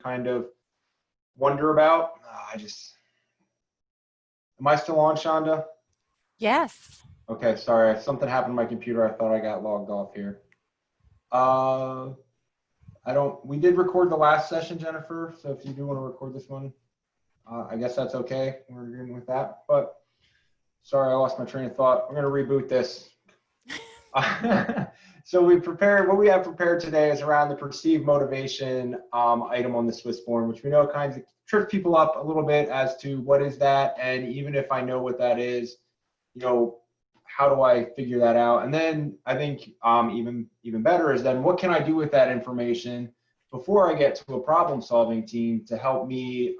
kind of wonder about. Am I still on, Shonda? Yes. Okay, sorry, something happened to my computer. I thought I got logged off here. We did record the last session, Jennifer, so if you do want to record this one, I guess that's okay. We're agreeing with that, but sorry, I lost my train of thought. We're going to reboot this. So what we have prepared today is around the perceived motivation item on the Swiss form, which we know kind of trips people up a little bit as to what is that, and even if I know what that is, how do I figure that out? And then I think even better is then what can I do with that information before I get to a problem-solving team to help me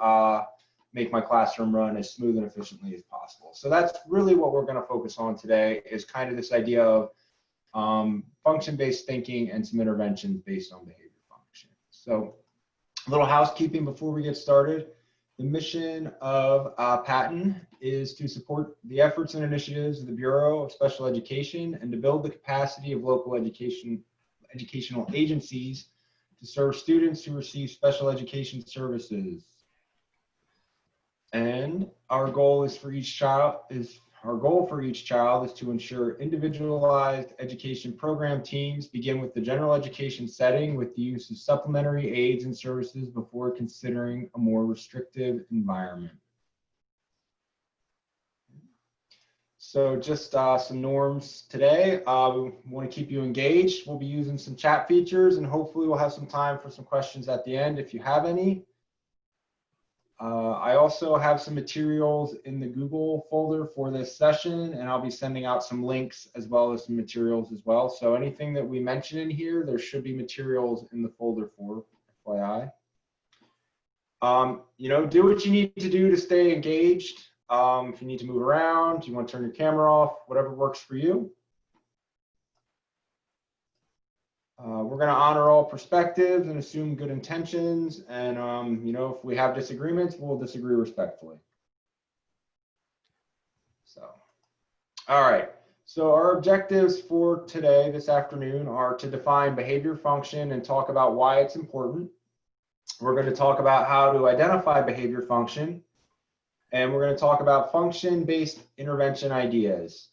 make my classroom run as smooth and efficiently as possible. So that's really what we're going to focus on today, is kind of this idea of function-based thinking and some interventions based on behavior function. So a little housekeeping before we get started. The mission of Patton is to support the efforts and initiatives of the Bureau of Special Education and to build the capacity of local educational agencies to serve students who receive special education services. And our goal for each child is to ensure individualized education program teams begin with the general education setting with the use of supplementary aids and services before considering a more restrictive environment. So just some norms today. We want to keep you engaged. We'll be using some chat features, and hopefully we'll have some time for some questions at the end if you have any. I also have some materials in the Google folder for this session, and I'll be sending out some links as well as some materials as well. So anything that we mention in here, there should be materials in the folder for, FYI. Do what you need to do to stay engaged. If you need to move around, you want to turn your camera off, whatever works for you. We're going to honor all perspectives and assume good intentions. And, if we have disagreements, we'll disagree respectfully. So, all right. So our objectives for today, this afternoon, are to define behavior function and talk about why it's important. We're going to talk about how to identify behavior function. And we're going to talk about function-based intervention ideas.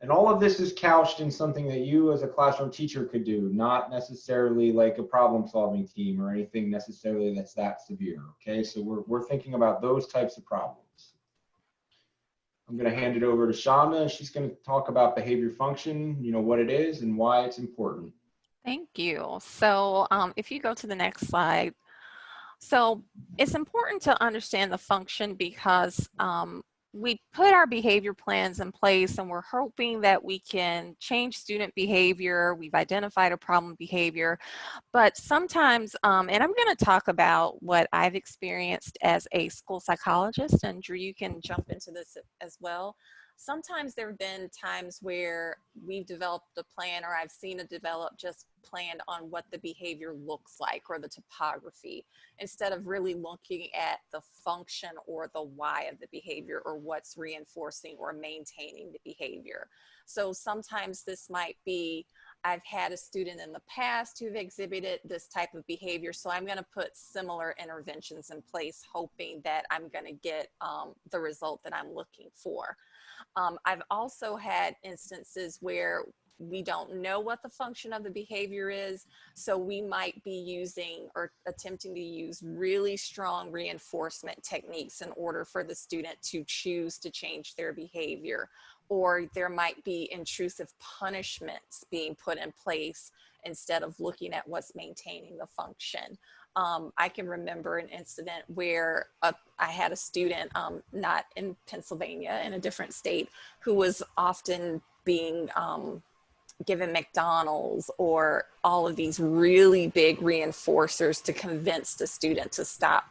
And all of this is couched in something that you as a classroom teacher could do, not necessarily like a problem-solving team or anything necessarily that's that severe, okay? So we're thinking about those types of problems. I'm gonna hand it over to Shonda. She's gonna talk about behavior function, what it is and why it's important. Thank you. So if you go to the next slide. So it's important to understand the function because we put our behavior plans in place and we're hoping that we can change student behavior. We've identified a problem behavior, but sometimes, and I'm going to talk about what I've experienced as a school psychologist, and Drew, you can jump into this as well. Sometimes there have been times where we've developed a plan, or I've seen it develop just planned on what the behavior looks like or the topography, instead of really looking at the function or the why of the behavior or what's reinforcing or maintaining the behavior. So sometimes this might be, I've had a student in the past who've exhibited this type of behavior, so I'm going to put similar interventions in place, hoping that I'm going to get the result that I'm looking for. I've also had instances where we don't know what the function of the behavior is, so we might be using or attempting to use really strong reinforcement techniques in order for the student to choose to change their behavior. Or there might be intrusive punishments being put in place instead of looking at what's maintaining the function. I can remember an incident where I had a student, not in Pennsylvania, in a different state, who was often being given McDonald's or all of these really big reinforcers to convince the student to stop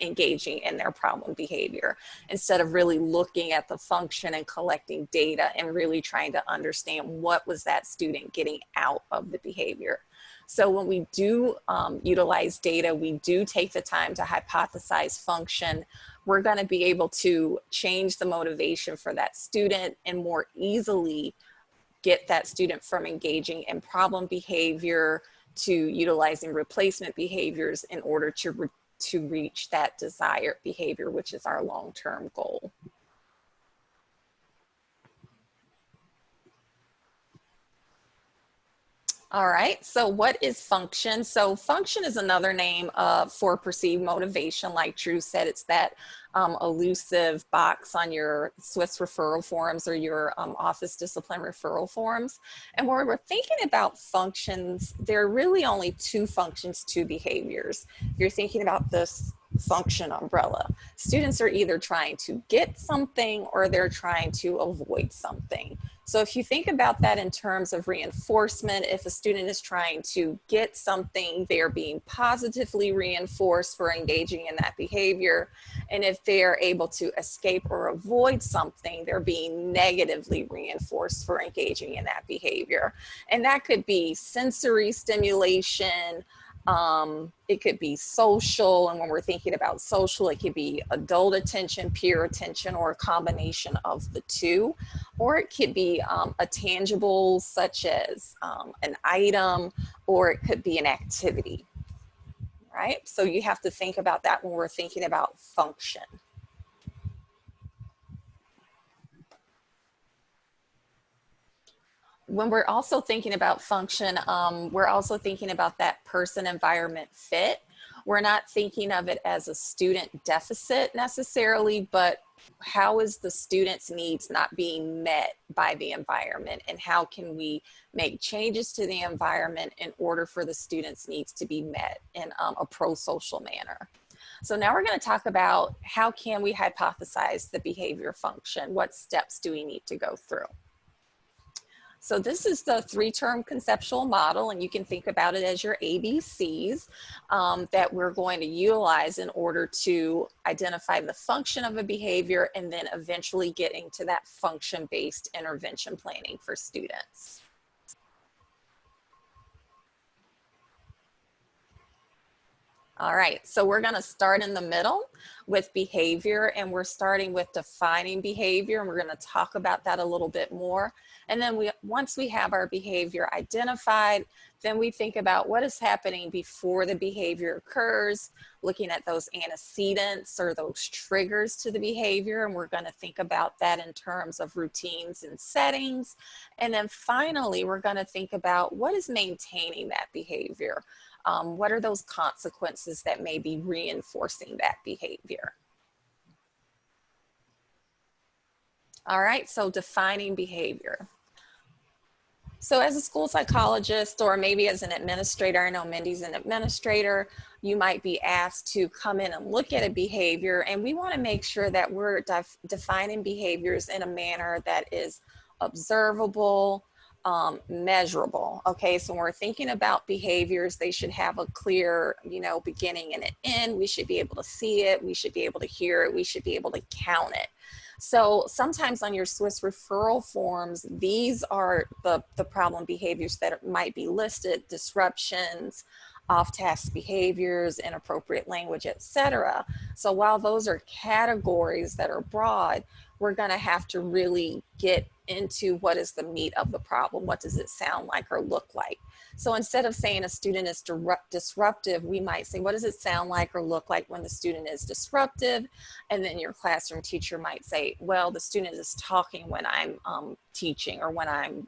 engaging in their problem behavior, instead of really looking at the function and collecting data and really trying to understand what was that student getting out of the behavior. So when we do utilize data, we do take the time to hypothesize function. We're going to be able to change the motivation for that student and more easily get that student from engaging in problem behavior to utilizing replacement behaviors in order to to reach that desired behavior, which is our long-term goal. All right, so what is function? So function is another name for perceived motivation. Like Drew said, it's that elusive box on your Swiss referral forms or your office discipline referral forms. And when we're thinking about functions, there are really only two functions, two behaviors. You're thinking about this function umbrella. Students are either trying to get something or they're trying to avoid something. So if you think about that in terms of reinforcement, if a student is trying to get something, they're being positively reinforced for engaging in that behavior. And if they're able to escape or avoid something, they're being negatively reinforced for engaging in that behavior. And that could be sensory stimulation, it could be social, and when we're thinking about social, it could be adult attention, peer attention, or a combination of the two. Or it could be a tangible such as an item, or it could be an activity, right? So you have to think about that when we're thinking about function. When we're also thinking about function, we're also thinking about that person environment fit. We're not thinking of it as a student deficit necessarily, but how is the student's needs not being met by the environment, and how can we make changes to the environment in order for the student's needs to be met in a pro-social manner. So now we're going to talk about how can we hypothesize the behavior function? What steps do we need to go through? So this is the three-term conceptual model, and you can think about it as your ABCs that we're going to utilize in order to identify the function of a behavior and then eventually getting to that function-based intervention planning for students. All right, so we're gonna start in the middle with behavior, and we're starting with defining behavior, and we're gonna talk about that a little bit more. And then once we have our behavior identified, then we think about what is happening before the behavior occurs, looking at those antecedents or those triggers to the behavior, and we're gonna think about that in terms of routines and settings. And then finally, we're gonna think about what is maintaining that behavior. What are those consequences that may be reinforcing that behavior? All right, so defining behavior. So as a school psychologist, or maybe as an administrator, I know Mindy's an administrator, you might be asked to come in and look at a behavior, and we want to make sure that we're defining behaviors in a manner that is observable, measurable. Okay, so when we're thinking about behaviors, they should have a clear, beginning and an end. We should be able to see it. We should be able to hear it. We should be able to count it. So sometimes on your Swiss referral forms, these are the problem behaviors that might be listed: disruptions, off-task behaviors, inappropriate language, etc. So while those are categories that are broad, we're going to have to really get into what is the meat of the problem. What does it sound like or look like? So instead of saying a student is disruptive, we might say, what does it sound like or look like when the student is disruptive? And then your classroom teacher might say, well, the student is talking when I'm teaching, or when I'm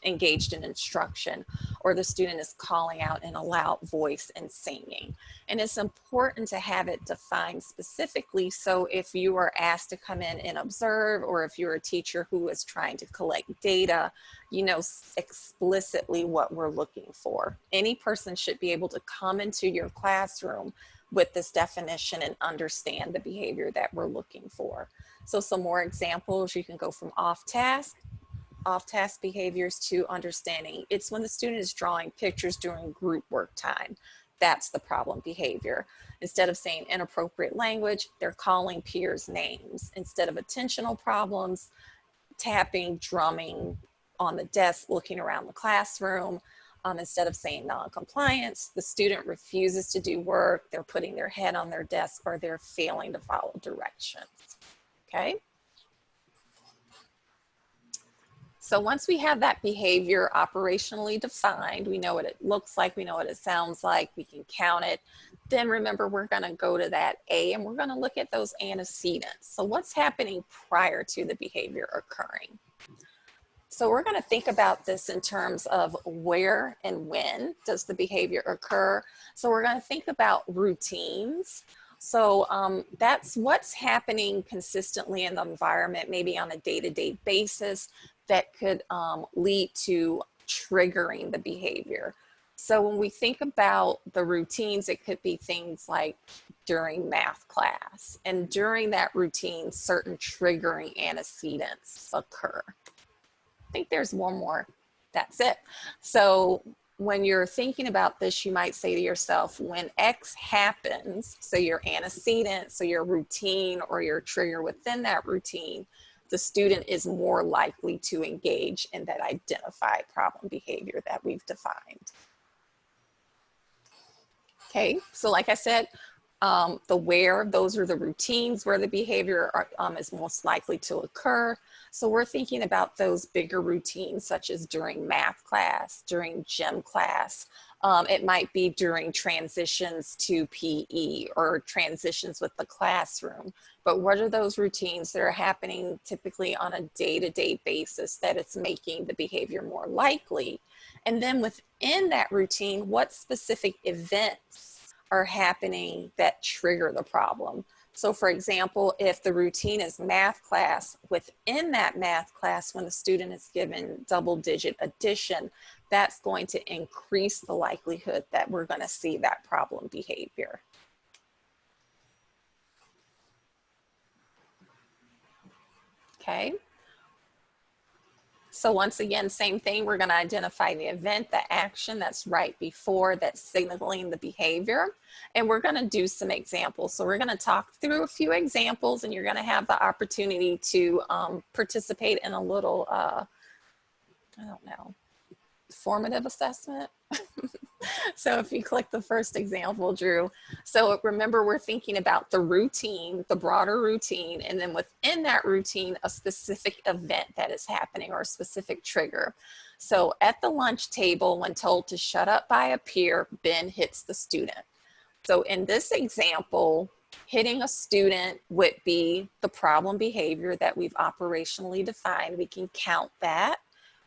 engaged in instruction, or the student is calling out in a loud voice and singing. And it's important to have it defined specifically, so if you are asked to come in and observe, or if you're a teacher who is trying to collect data, you know explicitly what we're looking for. Any person should be able to come into your classroom with this definition and understand the behavior that we're looking for. So some more examples: you can go from off-task behaviors to understanding. It's when the student is drawing pictures during group work time. That's the problem behavior. Instead of saying inappropriate language, they're calling peers names. Instead of attentional problems, tapping, drumming on the desk, looking around the classroom. Instead of saying non-compliance, the student refuses to do work, they're putting their head on their desk, or they're failing to follow directions. Okay? So once we have that behavior operationally defined, we know what it looks like, we know what it sounds like, we can count it, then remember, we're going to go to that A and we're going to look at those antecedents. So what's happening prior to the behavior occurring? So we're going to think about this in terms of where and when does the behavior occur. So we're going to think about routines. So that's what's happening consistently in the environment, maybe on a day-to-day basis, that could lead to triggering the behavior. So when we think about the routines, it could be things like during math class. And during that routine, certain triggering antecedents occur. I think there's one more. That's it. So when you're thinking about this, you might say to yourself, when X happens, so your antecedent, so your routine or your trigger within that routine, the student is more likely to engage in that identified problem behavior that we've defined. Okay, so like I said, the where, those are the routines where the behavior is most likely to occur. So we're thinking about those bigger routines, such as during math class, during gym class. It might be during transitions to PE or transitions with the classroom. But what are those routines that are happening typically on a day-to-day basis that it's making the behavior more likely? And then within that routine, what specific events are happening that trigger the problem? So for example, if the routine is math class, within that math class, when the student is given double-digit addition, that's going to increase the likelihood that we're going to see that problem behavior. Okay. So once again, same thing, we're going to identify the event, the action that's right before that's signaling the behavior. And we're going to do some examples. So we're going to talk through a few examples and you're going to have the opportunity to participate in a little, I don't know, formative assessment. So if you click the first example, Drew. So remember, we're thinking about the routine, the broader routine, and then within that routine, a specific event that is happening or a specific trigger. So at the lunch table, when told to shut up by a peer, Ben hits the student. So in this example, hitting a student would be the problem behavior that we've operationally defined. We can count that.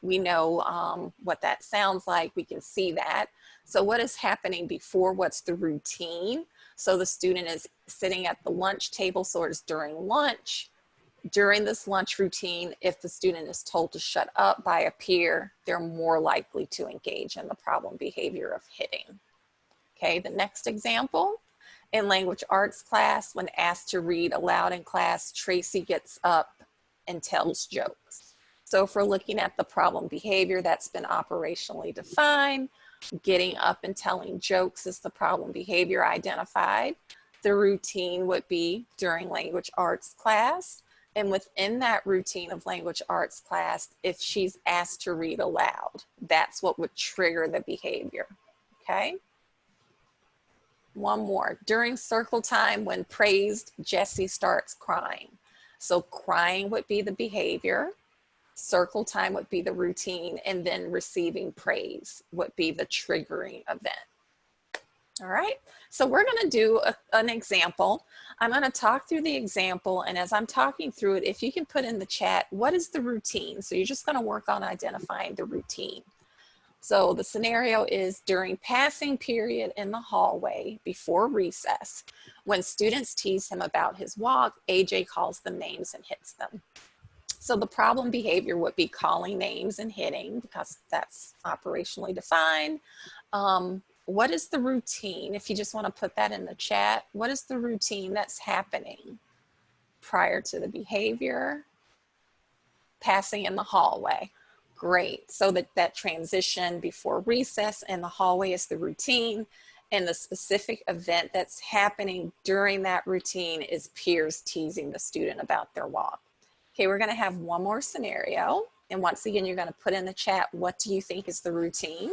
We know what that sounds like. We can see that. So what is happening before? What's the routine? So the student is sitting at the lunch table, so it's during lunch. During this lunch routine, if the student is told to shut up by a peer, they're more likely to engage in the problem behavior of hitting. Okay, the next example. In language arts class, when asked to read aloud in class, Tracy gets up and tells jokes. So if we're looking at the problem behavior that's been operationally defined, getting up and telling jokes is the problem behavior identified. The routine would be during language arts class. And within that routine of language arts class, if she's asked to read aloud, that's what would trigger the behavior, okay? One more. During circle time, when praised, Jessie starts crying. So crying would be the behavior. Circle time would be the routine, and then receiving praise would be the triggering event. All right, so we're going to do an example. I'm going to talk through the example, and as I'm talking through it, if you can put in the chat, what is the routine? So you're just going to work on identifying the routine. So the scenario is during passing period in the hallway before recess. When students tease him about his walk, AJ calls them names and hits them. So the problem behavior would be calling names and hitting because that's operationally defined. What is the routine? If you just want to put that in the chat, what is the routine that's happening prior to the behavior? Passing in the hallway. Great. So that transition before recess in the hallway is the routine. And the specific event that's happening during that routine is peers teasing the student about their walk. Okay, we're going to have one more scenario. And once again, you're going to put in the chat, what do you think is the routine?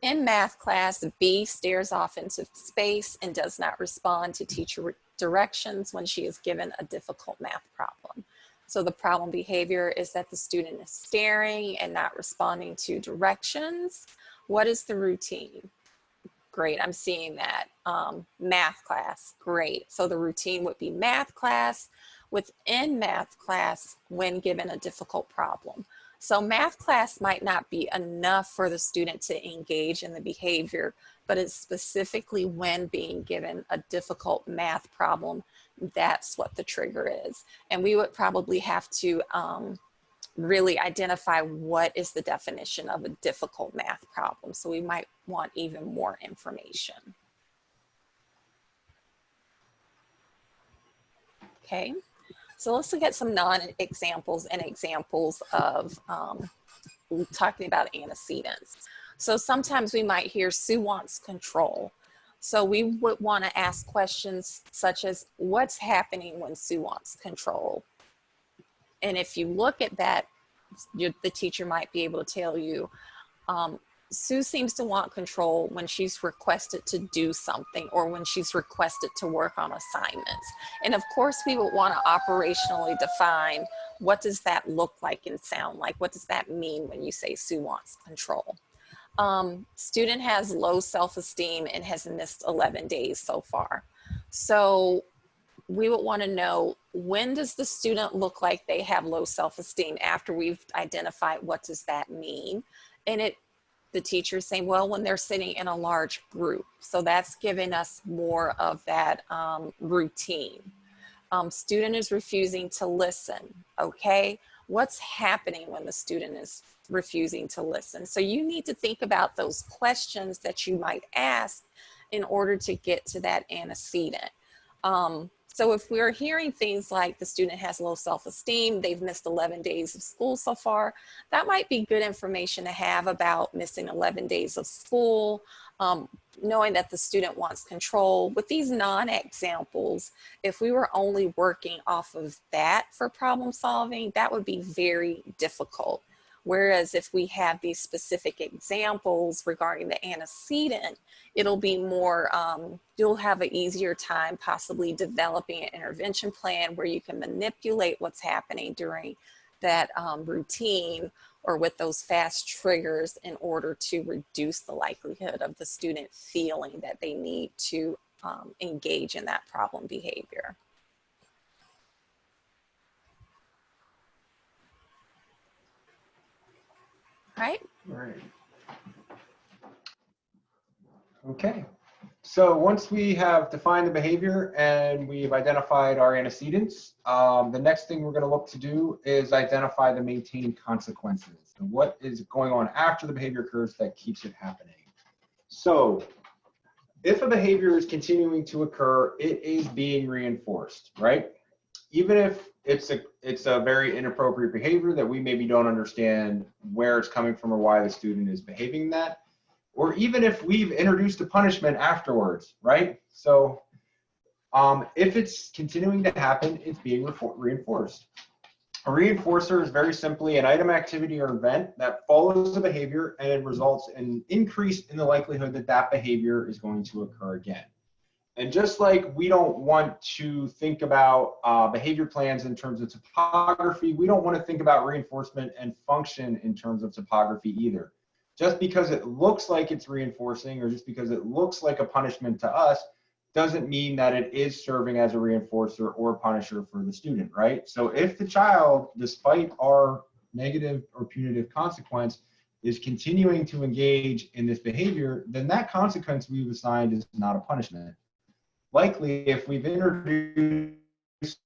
In math class, B stares off into space and does not respond to teacher directions when she is given a difficult math problem. So the problem behavior is that the student is staring and not responding to directions. What is the routine? great, I'm seeing that. Math class, great. So the routine would be math class, within math class when given a difficult problem. So math class might not be enough for the student to engage in the behavior, but it's specifically when being given a difficult math problem, that's what the trigger is. And we would probably have to really identify what is the definition of a difficult math problem. So we might want even more information. Okay, so let's look at some non-examples and examples of talking about antecedents. So sometimes we might hear Sue wants control. So we would want to ask questions such as, what's happening when Sue wants control? And if you look at that, the teacher might be able to tell you, Sue seems to want control when she's requested to do something or when she's requested to work on assignments. And of course, we would want to operationally define, what does that look like and sound like? What does that mean when you say Sue wants control? Student has low self-esteem and has missed 11 days so far. So we would want to know, when does the student look like they have low self-esteem after we've identified what does that mean? And the teacher's saying, well, when they're sitting in a large group. So that's giving us more of that routine. Student is refusing to listen. Okay, what's happening when the student is refusing to listen? So you need to think about those questions that you might ask in order to get to that antecedent. So if we're hearing things like the student has low self-esteem, they've missed 11 days of school so far, that might be good information to have about missing 11 days of school, knowing that the student wants control. With these non-examples, if we were only working off of that for problem solving, that would be very difficult. Whereas if we have these specific examples regarding the antecedent, it'll be more, you'll have an easier time possibly developing an intervention plan where you can manipulate what's happening during that routine or with those fast triggers in order to reduce the likelihood of the student feeling that they need to engage in that problem behavior. Right? Right. Okay. So once we have defined the behavior and we've identified our antecedents, the next thing we're going to look to do is identify the maintained consequences and what is going on after the behavior occurs that keeps it happening. So if a behavior is continuing to occur, it is being reinforced, right? Even if it's a very inappropriate behavior that we maybe don't understand where it's coming from or why the student is behaving that, or even if we've introduced a punishment afterwards, right? So if it's continuing to happen, it's being reinforced. A reinforcer is very simply an item, activity, or event that follows a behavior and it results in an increase in the likelihood that that behavior is going to occur again. And just like we don't want to think about behavior plans in terms of topography, we don't want to think about reinforcement and function in terms of topography either. Just because it looks like it's reinforcing or just because it looks like a punishment to us doesn't mean that it is serving as a reinforcer or punisher for the student, right? So if the child, despite our negative or punitive consequence, is continuing to engage in this behavior, then that consequence we've assigned is not a punishment. Likely, if we've introduced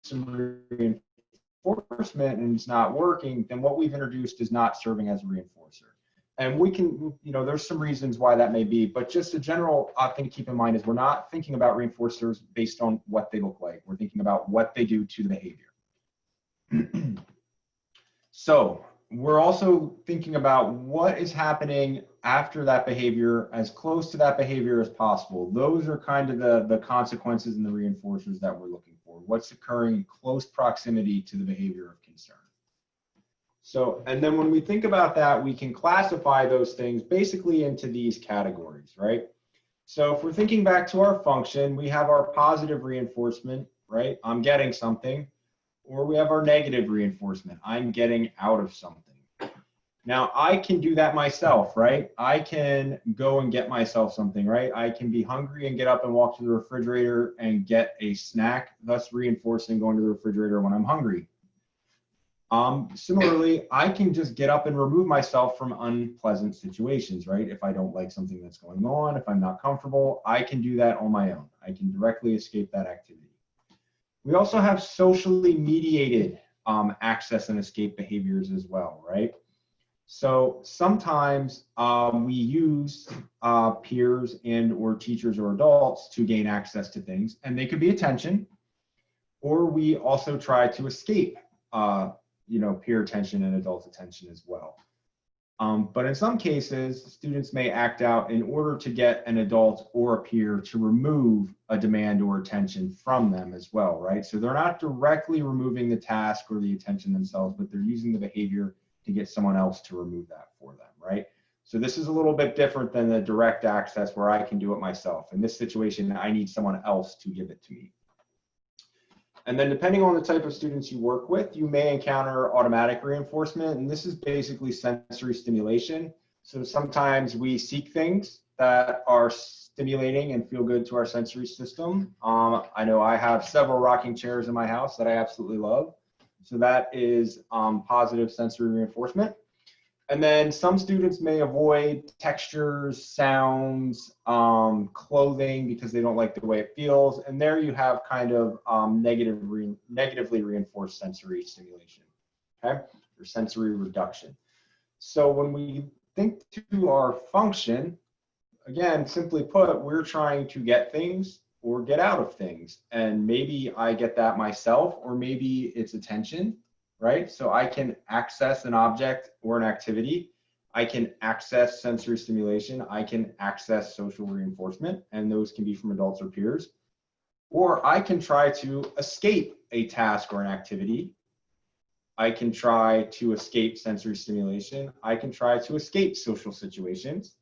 some reinforcement and it's not working, then what we've introduced is not serving as a reinforcer. And we can, there's some reasons why that may be, but just a general thing to keep in mind is we're not thinking about reinforcers based on what they look like. We're thinking about what they do to the behavior. So we're also thinking about what is happening after that behavior, as close to that behavior as possible. Those are kind of the consequences and the reinforcers that we're looking for. What's occurring in close proximity to the behavior of concern. So, and then when we think about that, we can classify those things basically into these categories, right? So if we're thinking back to our function, we have our positive reinforcement, right? I'm getting something. Or we have our negative reinforcement. I'm getting out of something. Now I can do that myself, right? I can go and get myself something, right? I can be hungry and get up and walk to the refrigerator and get a snack, thus reinforcing going to the refrigerator when I'm hungry. Similarly, I can just get up and remove myself from unpleasant situations, right? If I don't like something that's going on, if I'm not comfortable, I can do that on my own. I can directly escape that activity. We also have socially mediated access and escape behaviors as well, right? So sometimes we use peers and or teachers or adults to gain access to things, and they could be attention, or we also try to escape peer attention and adult attention as well. But in some cases, students may act out in order to get an adult or a peer to remove a demand or attention from them as well, right? So they're not directly removing the task or the attention themselves, but they're using the behavior to get someone else to remove that for them, right? So this is a little bit different than the direct access where I can do it myself. In this situation, I need someone else to give it to me. And then depending on the type of students you work with, you may encounter automatic reinforcement, and this is basically sensory stimulation. So sometimes we seek things that are stimulating and feel good to our sensory system. I know I have several rocking chairs in my house that I absolutely love. So that is positive sensory reinforcement. And then some students may avoid textures, sounds, clothing because they don't like the way it feels. And there you have kind of negatively reinforced sensory stimulation, okay, or sensory reduction. So when we think to our function, again, simply put, we're trying to get things or get out of things. And maybe I get that myself, or maybe it's attention, right? So I can access an object or an activity. I can access sensory stimulation. I can access social reinforcement, and those can be from adults or peers. Or I can try to escape a task or an activity. I can try to escape sensory stimulation. I can try to escape social situations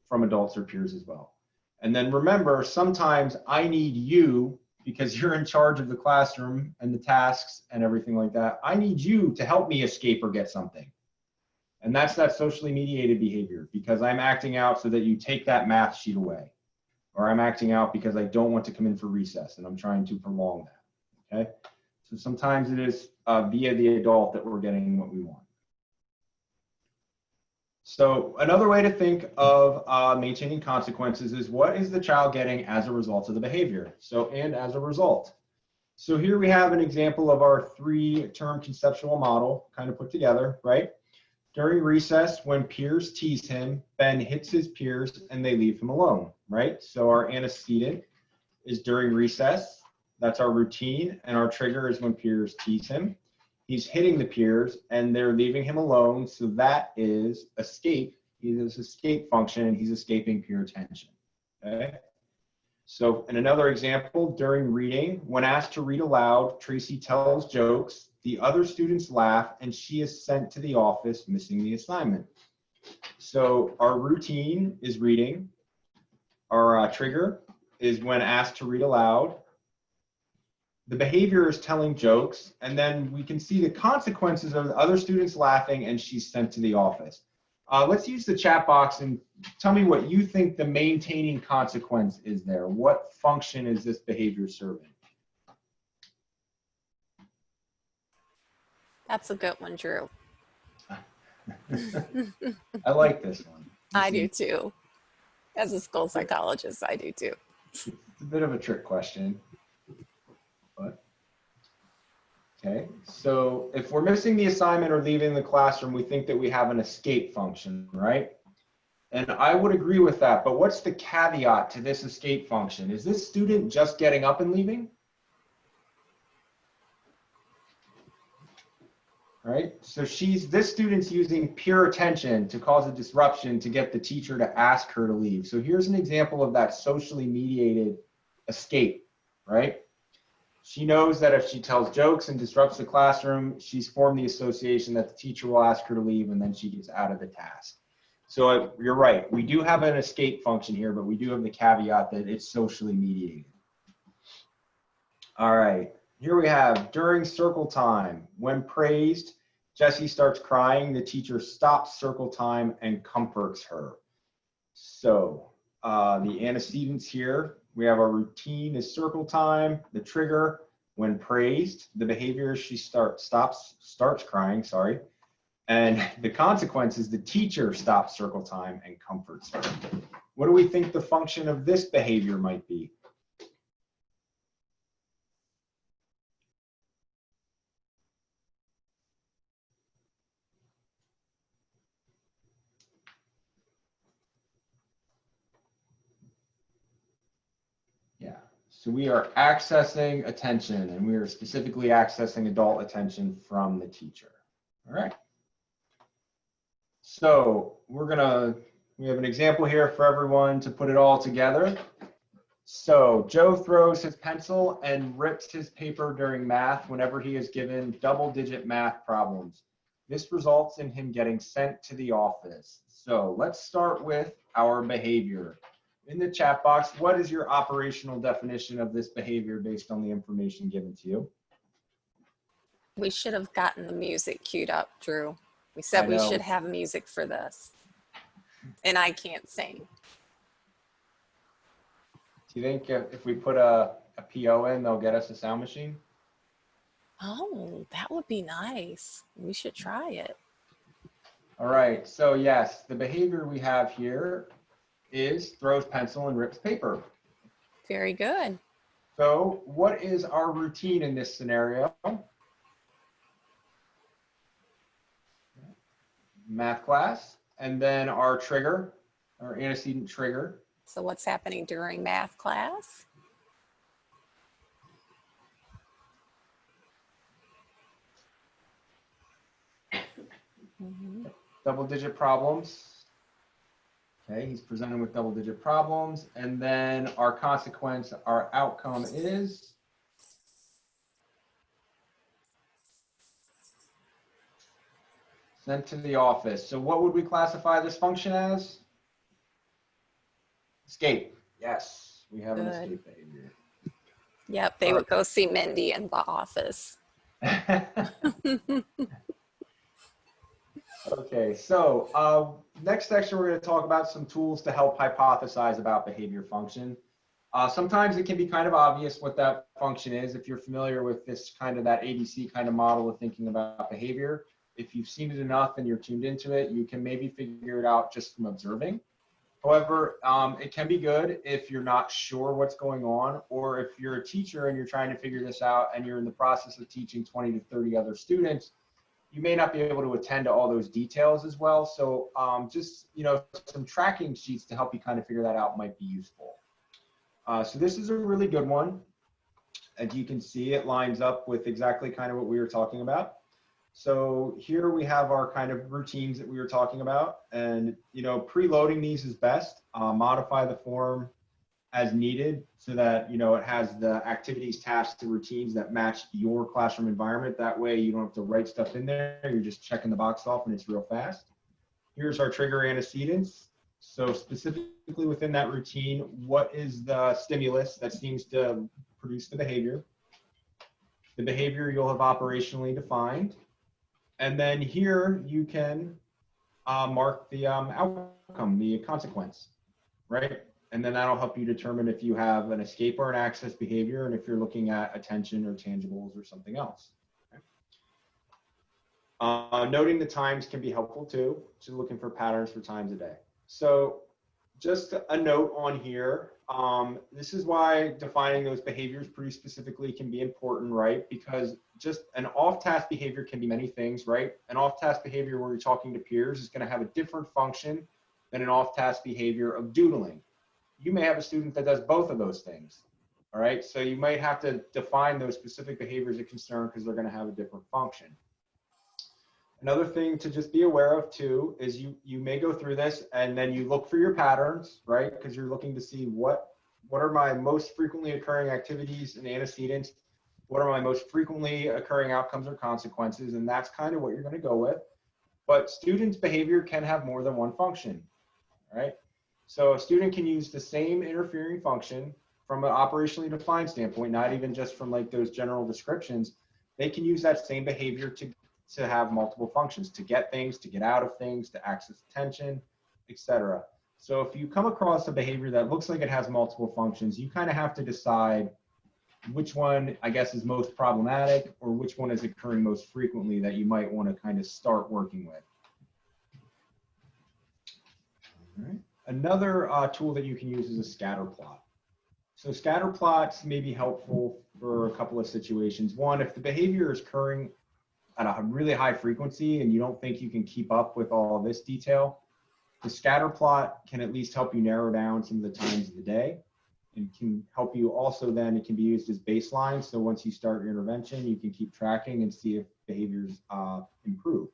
from adults or peers as well. And then remember, sometimes I need you, because you're in charge of the classroom and the tasks and everything like that. I need you to help me escape or get something. And that's that socially mediated behavior, because I'm acting out so that you take that math sheet away. Or I'm acting out because I don't want to come in for recess and I'm trying to prolong that, okay? So sometimes it is via the adult that we're getting what we want. So another way to think of maintaining consequences is, what is the child getting as a result of the behavior? So, and as a result. So here we have an example of our 3-term conceptual model kind of put together, right? During recess, when peers tease him, Ben hits his peers and they leave him alone, right? So our antecedent is during recess. That's our routine, and our trigger is when peers tease him. He's hitting the peers and they're leaving him alone. So that is escape. He is escape function and he's escaping peer attention. Okay. So in another example, during reading, when asked to read aloud, Tracy tells jokes, the other students laugh, and she is sent to the office missing the assignment. So our routine is reading. Our trigger is when asked to read aloud. The behavior is telling jokes, and then we can see the consequences of the other students laughing, and she's sent to the office. Let's use the chat box and tell me what you think the maintaining consequence is there. What function is this behavior serving? That's a good one, Drew. I like this one. I do too. As a school psychologist, I do too. It's a bit of a trick question. But, okay, so if we're missing the assignment or leaving the classroom, we think that we have an escape function, right? And I would agree with that, but what's the caveat to this escape function? Is this student just getting up and leaving? Right, so this student's using peer attention to cause a disruption to get the teacher to ask her to leave. So here's an example of that socially mediated escape, right? She knows that if she tells jokes and disrupts the classroom, she's formed the association that the teacher will ask her to leave, and then she gets out of the task. So you're right, we do have an escape function here, but we do have the caveat that it's socially mediated. All right, here we have during circle time, when praised, Jessie starts crying. The teacher stops circle time and comforts her. So the antecedents here, we have our routine is circle time. The trigger, when praised. The behavior, she starts crying, sorry. And the consequence is the teacher stops circle time and comforts her. What do we think the function of this behavior might be? Yeah, so we are accessing attention, and we are specifically accessing adult attention from the teacher. All right. So we have an example here for everyone to put it all together. So Joe throws his pencil and rips his paper during math whenever he is given double-digit math problems. This results in him getting sent to the office. So let's start with our behavior. In the chat box, what is your operational definition of this behavior based on the information given to you? We should have gotten the music queued up, Drew. We said we should have music for this. And I can't sing. Do you think if we put a PO in, they'll get us a sound machine? Oh, that would be nice. We should try it. All right, so yes, the behavior we have here is throws pencil and rips paper. Very good. So what is our routine in this scenario? Math class, and then our trigger, our antecedent trigger. So what's happening during math class? Double-digit problems. Okay, he's presented with double-digit problems, and then our consequence, our outcome is sent to the office. So what would we classify this function as? Escape. Yes, we have an escape behavior. Yep, they would go see Mindy in the office. Okay, so next section we're going to talk about some tools to help hypothesize about behavior function. Sometimes it can be kind of obvious what that function is if you're familiar with this kind of that ABC kind of model of thinking about behavior. If you've seen it enough and you're tuned into it, you can maybe figure it out just from observing. However, it can be good if you're not sure what's going on, or if you're a teacher and you're trying to figure this out and you're in the process of teaching 20 to 30 other students, you may not be able to attend to all those details as well. So just, some tracking sheets to help you kind of figure that out might be useful. So this is a really good one. As you can see, it lines up with exactly kind of what we were talking about. So here we have our kind of routines that we were talking about, and preloading these is best. Modify the form as needed so that it has the activities, tasks, and routines that match your classroom environment. That way you don't have to write stuff in there. You're just checking the box off and it's real fast. Here's our trigger antecedents. So specifically within that routine, what is the stimulus that seems to produce the behavior? The behavior you'll have operationally defined. And then here you can mark the outcome, the consequence, right? And then that'll help you determine if you have an escape or an access behavior, and if you're looking at attention or tangibles or something else. Okay. Noting the times can be helpful too, just looking for patterns for times a day. So just a note on here, this is why defining those behaviors pretty specifically can be important, right? Because just an off-task behavior can be many things, right? An off-task behavior where you're talking to peers is going to have a different function than an off-task behavior of doodling. You may have a student that does both of those things, all right? So you might have to define those specific behaviors of concern because they're going to have a different function. Another thing to just be aware of too is you may go through this and then you look for your patterns, right? Because you're looking to see what are my most frequently occurring activities and antecedents, what are my most frequently occurring outcomes or consequences, and that's kind of what you're going to go with. But students' behavior can have more than one function, right? So a student can use the same interfering function from an operationally defined standpoint, not even just from like those general descriptions. They can use that same behavior to to have multiple functions, to get things, to get out of things, to access attention, etc. So if you come across a behavior that looks like it has multiple functions, you kind of have to decide which one, I guess, is most problematic or which one is occurring most frequently that you might want to kind of start working with. All right. Another tool that you can use is a scatter plot. So scatter plots may be helpful for a couple of situations. One, if the behavior is occurring at a really high frequency and you don't think you can keep up with all this detail, the scatter plot can at least help you narrow down some of the times of the day, and can help you also then, it can be used as baseline. So once you start your intervention, you can keep tracking and see if behaviors improve.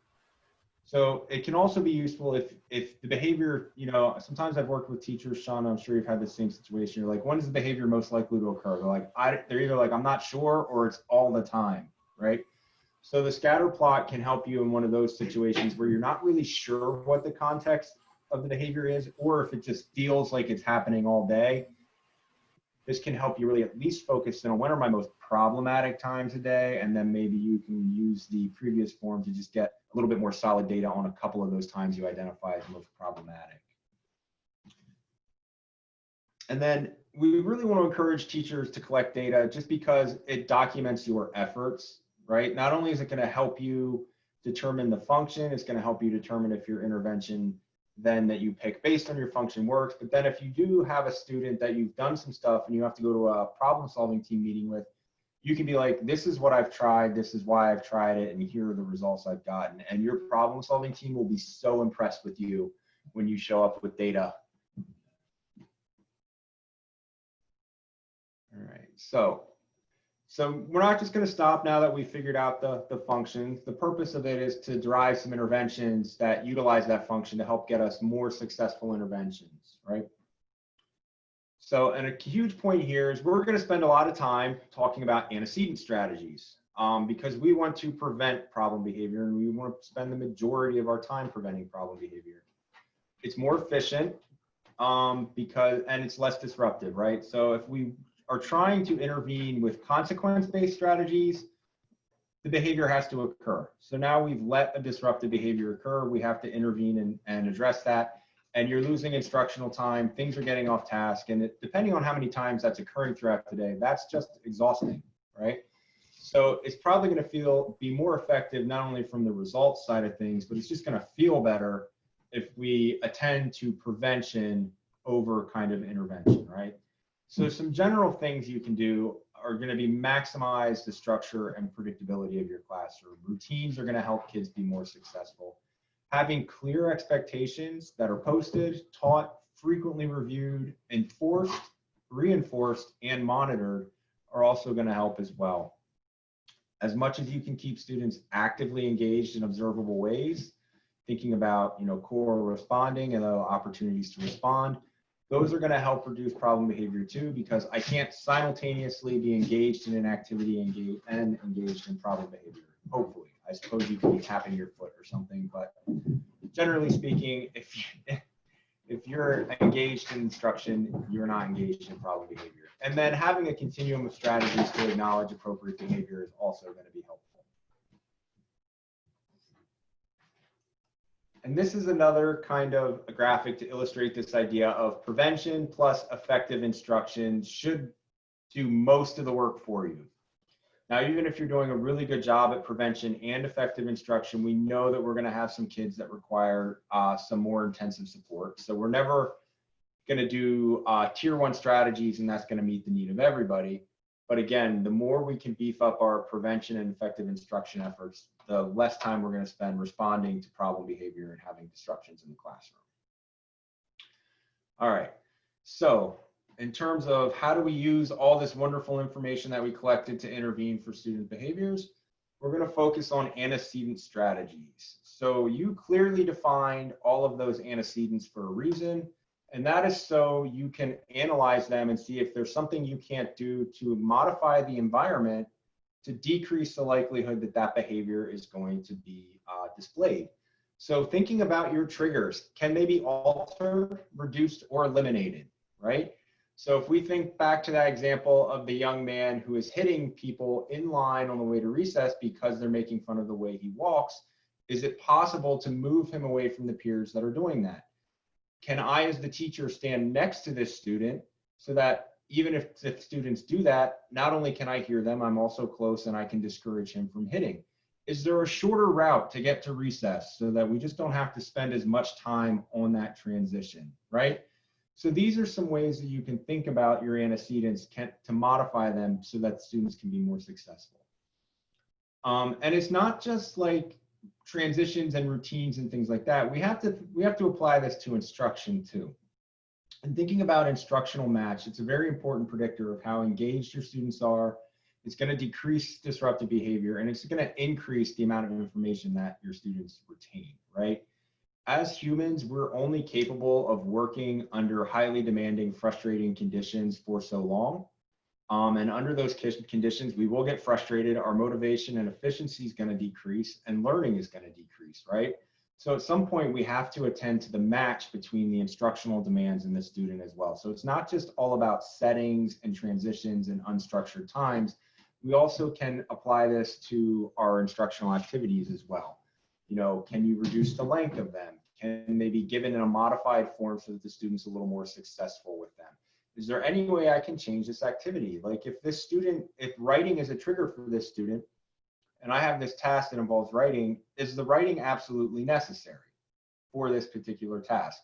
So it can also be useful if the behavior, you know, sometimes I've worked with teachers, Sean, I'm sure you've had the same situation. You're like, when is the behavior most likely to occur? They're like, they're either like, I'm not sure, or it's all the time, right? So the scatter plot can help you in one of those situations where you're not really sure what the context of the behavior is, or if it just feels like it's happening all day. This can help you really at least focus in on when are my most problematic times a day, and then maybe you can use the previous form to just get a little bit more solid data on a couple of those times you identify as most problematic. And then we really want to encourage teachers to collect data just because it documents your efforts, right? Not only is it going to help you determine the function, it's going to help you determine if your intervention then that you pick based on your function works. But then if you do have a student that you've done some stuff and you have to go to a problem solving team meeting with, you can be like, this is what I've tried, this is why I've tried it, and here are the results I've gotten. And your problem solving team will be so impressed with you when you show up with data. All right, so we're not just going to stop now that we figured out the functions. The purpose of it is to derive some interventions that utilize that function to help get us more successful interventions, right? So, and a huge point here is we're going to spend a lot of time talking about antecedent strategies because we want to prevent problem behavior, and we want to spend the majority of our time preventing problem behavior. It's more efficient and it's less disruptive, right? So if we are trying to intervene with consequence-based strategies, the behavior has to occur. So now we've let a disruptive behavior occur. We have to intervene and address that. And you're losing instructional time. Things are getting off task. And depending on how many times that's occurring throughout the day, that's just exhausting, right? So it's probably going to be more effective, not only from the results side of things, but it's just going to feel better if we attend to prevention over kind of intervention, right? So some general things you can do are going to be maximize the structure and predictability of your classroom. Routines are going to help kids be more successful. Having clear expectations that are posted, taught, frequently reviewed, enforced, reinforced, and monitored are also going to help as well. As much as you can keep students actively engaged in observable ways, thinking about, you know, core responding and opportunities to respond, those are going to help reduce problem behavior too, because I can't simultaneously be engaged in an activity and engaged in problem behavior. Hopefully, I suppose you can be tapping your foot or something, but generally speaking, if you're engaged in instruction, you're not engaged in problem behavior. And then having a continuum of strategies to acknowledge appropriate behavior is also going to be helpful. And this is another kind of a graphic to illustrate this idea of prevention plus effective instruction should do most of the work for you. Now, even if you're doing a really good job at prevention and effective instruction, we know that we're going to have some kids that require some more intensive support. So we're never going to do tier 1 strategies, and that's going to meet the need of everybody. But again, the more we can beef up our prevention and effective instruction efforts, the less time we're going to spend responding to problem behavior and having disruptions in the classroom. All right, so in terms of how do we use all this wonderful information that we collected to intervene for student behaviors, we're going to focus on antecedent strategies. So you clearly defined all of those antecedents for a reason, and that is so you can analyze them and see if there's something you can't do to modify the environment to decrease the likelihood that that behavior is going to be displayed. So thinking about your triggers, can they be altered, reduced, or eliminated, right? So if we think back to that example of the young man who is hitting people in line on the way to recess because they're making fun of the way he walks, is it possible to move him away from the peers that are doing that? Can I, as the teacher, stand next to this student so that even if students do that, not only can I hear them, I'm also close and I can discourage him from hitting? Is there a shorter route to get to recess so that we just don't have to spend as much time on that transition, right? So these are some ways that you can think about your antecedents to modify them so that students can be more successful. And it's not just like transitions and routines and things like that. We have to apply this to instruction too. And thinking about instructional match, it's a very important predictor of how engaged your students are. It's going to decrease disruptive behavior, and it's going to increase the amount of information that your students retain, right? As humans, we're only capable of working under highly demanding, frustrating conditions for so long. And under those conditions, we will get frustrated. Our motivation and efficiency is going to decrease, and learning is going to decrease, right? So at some point, we have to attend to the match between the instructional demands and the student as well. So it's not just all about settings and transitions and unstructured times. We also can apply this to our instructional activities as well. You know, can you reduce the length of them? Can they be given in a modified form so that the student's a little more successful with them? Is there any way I can change this activity? Like if writing is a trigger for this student, and I have this task that involves writing, is the writing absolutely necessary for this particular task?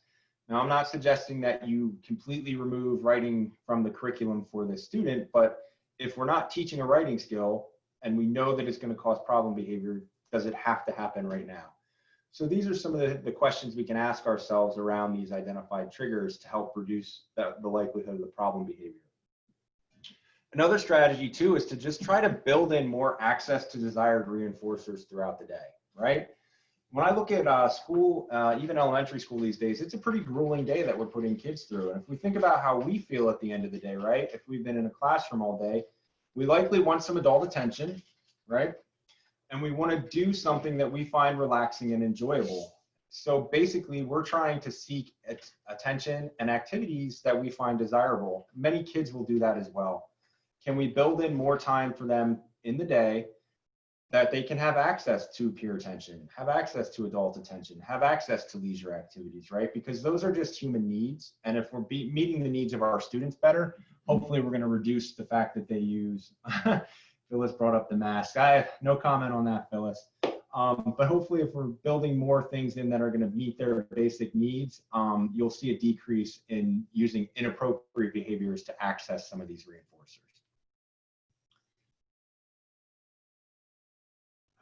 Now, I'm not suggesting that you completely remove writing from the curriculum for this student, but if we're not teaching a writing skill and we know that it's going to cause problem behavior, does it have to happen right now? So these are some of the questions we can ask ourselves around these identified triggers to help reduce the likelihood of the problem behavior. Another strategy too is to just try to build in more access to desired reinforcers throughout the day, right? When I look at school, even elementary school these days, it's a pretty grueling day that we're putting kids through. And if we think about how we feel at the end of the day, right? If we've been in a classroom all day, we likely want some adult attention, right? And we want to do something that we find relaxing and enjoyable. So basically, we're trying to seek attention and activities that we find desirable. Many kids will do that as well. Can we build in more time for them in the day that they can have access to peer attention, have access to adult attention, have access to leisure activities, right? Because those are just human needs. And if we're meeting the needs of our students better, hopefully we're going to reduce the fact that they use Phyllis brought up the mask. I have no comment on that, Phyllis. But hopefully if we're building more things in that are going to meet their basic needs, you'll see a decrease in using inappropriate behaviors to access some of these reinforcers.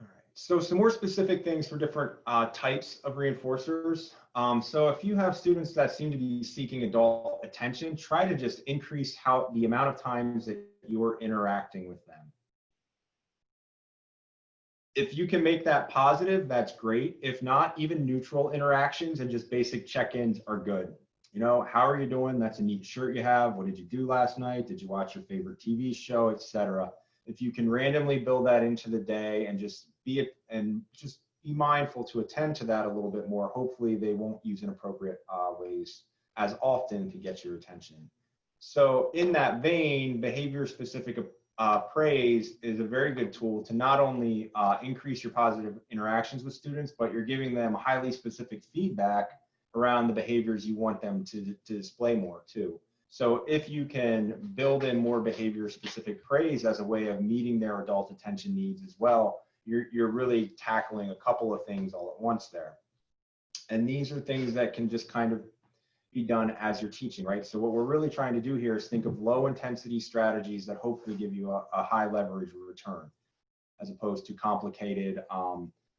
All right, so some more specific things for different types of reinforcers. So if you have students that seem to be seeking adult attention, try to just increase the amount of times that you're interacting with them. If you can make that positive, that's great. If not, even neutral interactions and just basic check-ins are good. You know, how are you doing? That's a neat shirt you have. What did you do last night? Did you watch your favorite TV show, etc.? If you can randomly build that into the day and just be mindful to attend to that a little bit more, hopefully they won't use inappropriate ways as often to get your attention. So in that vein, behavior-specific praise is a very good tool to not only increase your positive interactions with students, but you're giving them highly specific feedback around the behaviors you want them to display more too. So if you can build in more behavior-specific praise as a way of meeting their adult attention needs as well, you're really tackling a couple of things all at once there. And these are things that can just kind of be done as you're teaching, right? So what we're really trying to do here is think of low intensity strategies that hopefully give you a high leverage return, as opposed to complicated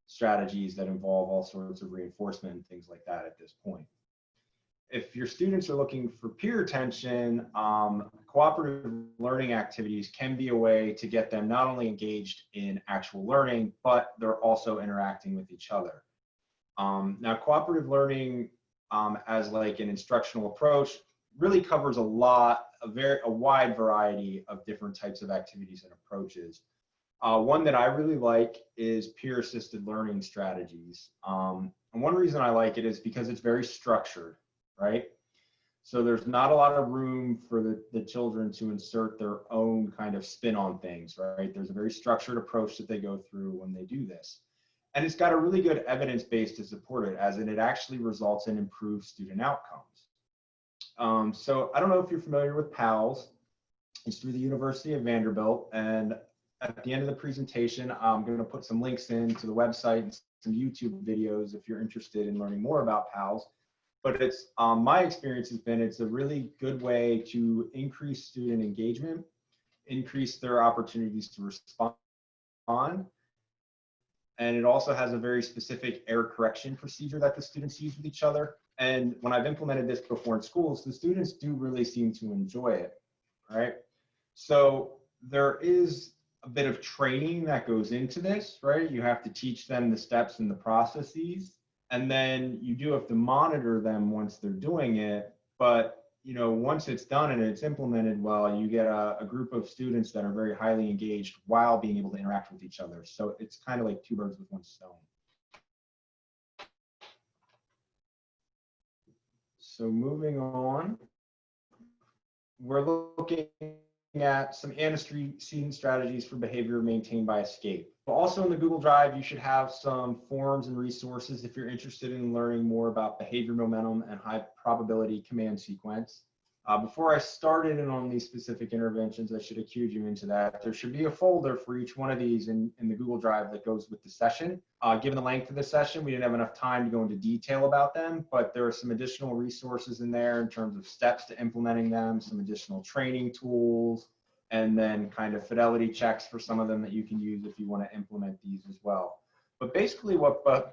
strategies that involve all sorts of reinforcement and things like that at this point. If your students are looking for peer attention, cooperative learning activities can be a way to get them not only engaged in actual learning, but they're also interacting with each other. Now, cooperative learning as like an instructional approach really covers a wide variety of different types of activities and approaches. One that I really like is peer-assisted learning strategies. And one reason I like it is because it's very structured, right? So there's not a lot of room for the children to insert their own kind of spin on things, right? There's a very structured approach that they go through when they do this. And it's got a really good evidence base to support it, as in it actually results in improved student outcomes. So I don't know if you're familiar with PALS. It's through the University of Vanderbilt. And at the end of the presentation, I'm going to put some links into the website and some YouTube videos if you're interested in learning more about PALS. But it's my experience has been it's a really good way to increase student engagement, increase their opportunities to respond, and it also has a very specific error correction procedure that the students use with each other. And when I've implemented this before in schools, the students do really seem to enjoy it, right? So there is a bit of training that goes into this, right? You have to teach them the steps and the processes. And then you do have to monitor them once they're doing it. But once it's done and it's implemented well, you get a group of students that are very highly engaged while being able to interact with each other. So it's kind of like two birds with one stone. So moving on, we're looking at some antecedent strategies for behavior maintained by escape. Also in the Google Drive, you should have some forums and resources if you're interested in learning more about behavior momentum and high probability command sequence. Before I started in on these specific interventions, I should have cued you into that. There should be a folder for each one of these in the Google Drive that goes with the session. Given the length of the session, we didn't have enough time to go into detail about them, but there are some additional resources in there in terms of steps to implementing them, some additional training tools, and then kind of fidelity checks for some of them that you can use if you want to implement these as well. But basically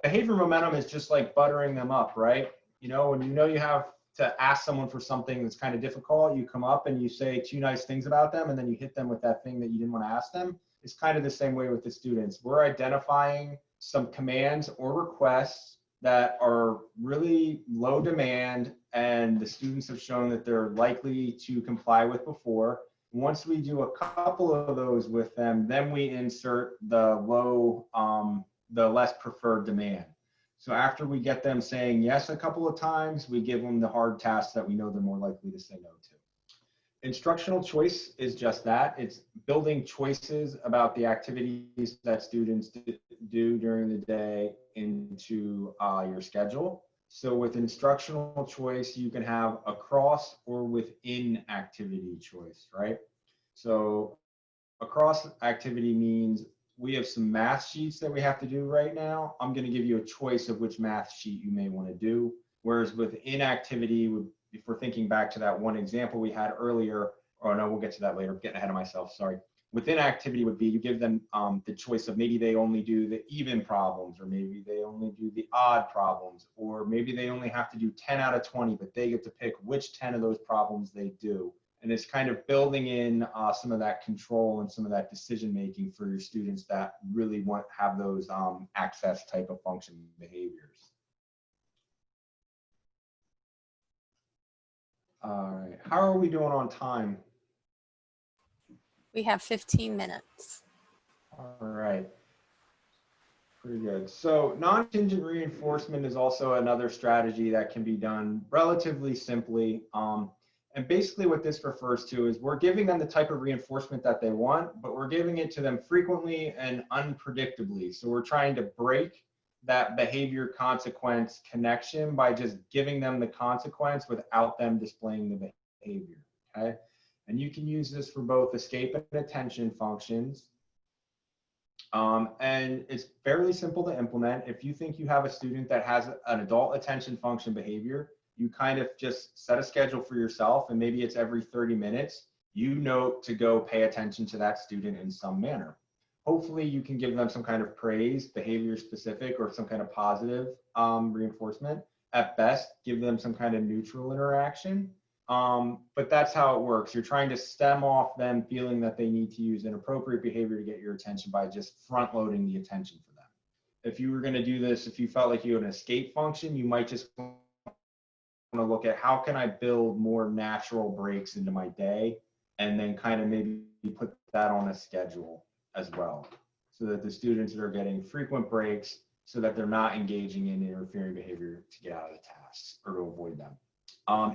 behavior momentum is just like buttering them up, right? When you have to ask someone for something that's kind of difficult, you come up and you say two nice things about them, and then you hit them with that thing that you didn't want to ask them. It's kind of the same way with the students. We're identifying some commands or requests that are really low demand, and the students have shown that they're likely to comply with before. Once we do a couple of those with them, then we insert the less preferred demand. So after we get them saying yes a couple of times, we give them the hard tasks that we know they're more likely to say no to. Instructional choice is just that. It's building choices about the activities that students do during the day into your schedule. So with instructional choice, you can have across or within activity choice, right? So across activity means we have some math sheets that we have to do right now. I'm going to give you a choice of which math sheet you may want to do. Whereas within activity, if we're thinking back to that one example we had earlier, or no, we'll get to that later, getting ahead of myself, sorry. Within activity would be you give them the choice of maybe they only do the even problems, or maybe they only do the odd problems, or maybe they only have to do 10 out of 20, but they get to pick which 10 of those problems they do. And it's kind of building in some of that control and some of that decision making for your students that really have those access type of function behaviors. All right, how are we doing on time? We have 15 minutes. All right, pretty good. So non-contingent reinforcement is also another strategy that can be done relatively simply. And basically what this refers to is we're giving them the type of reinforcement that they want, but we're giving it to them frequently and unpredictably. So we're trying to break that behavior consequence connection by just giving them the consequence without them displaying the behavior, okay? And you can use this for both escape and attention functions. And it's fairly simple to implement. If you think you have a student that has an adult attention function behavior, you kind of just set a schedule for yourself, and maybe it's every 30 minutes, you note to go pay attention to that student in some manner. Hopefully you can give them some kind of praise, behavior specific, or some kind of positive reinforcement. At best, give them some kind of neutral interaction. But that's how it works. You're trying to stem off them feeling that they need to use inappropriate behavior to get your attention by just front loading the attention for them. If you were going to do this, if you felt like you had an escape function, you might just want to look at how can I build more natural breaks into my day, and then kind of maybe put that on a schedule as well, so that the students are getting frequent breaks so that they're not engaging in interfering behavior to get out of the tasks or to avoid them.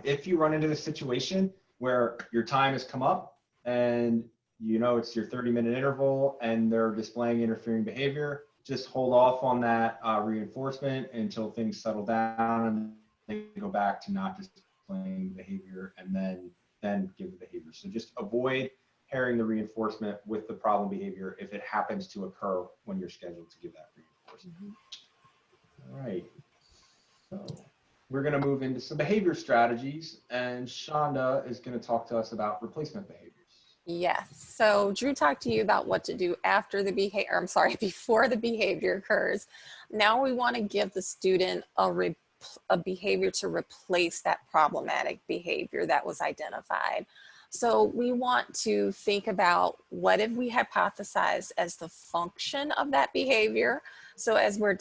If you run into the situation where your time has come up and you know it's your 30-minute interval and they're displaying interfering behavior, just hold off on that reinforcement until things settle down and they go back to not displaying behavior, and then give the behavior. So just avoid pairing the reinforcement with the problem behavior if it happens to occur when you're scheduled to give that reinforcement. All right, so we're going to move into some behavior strategies, and Shonda is going to talk to us about replacement behaviors. Yes. So Drew talked to you about what to do after the behavior, I'm sorry, before the behavior occurs. Now we want to give the student a behavior to replace that problematic behavior that was identified. So we want to think about what if we hypothesize as the function of that behavior. So as we're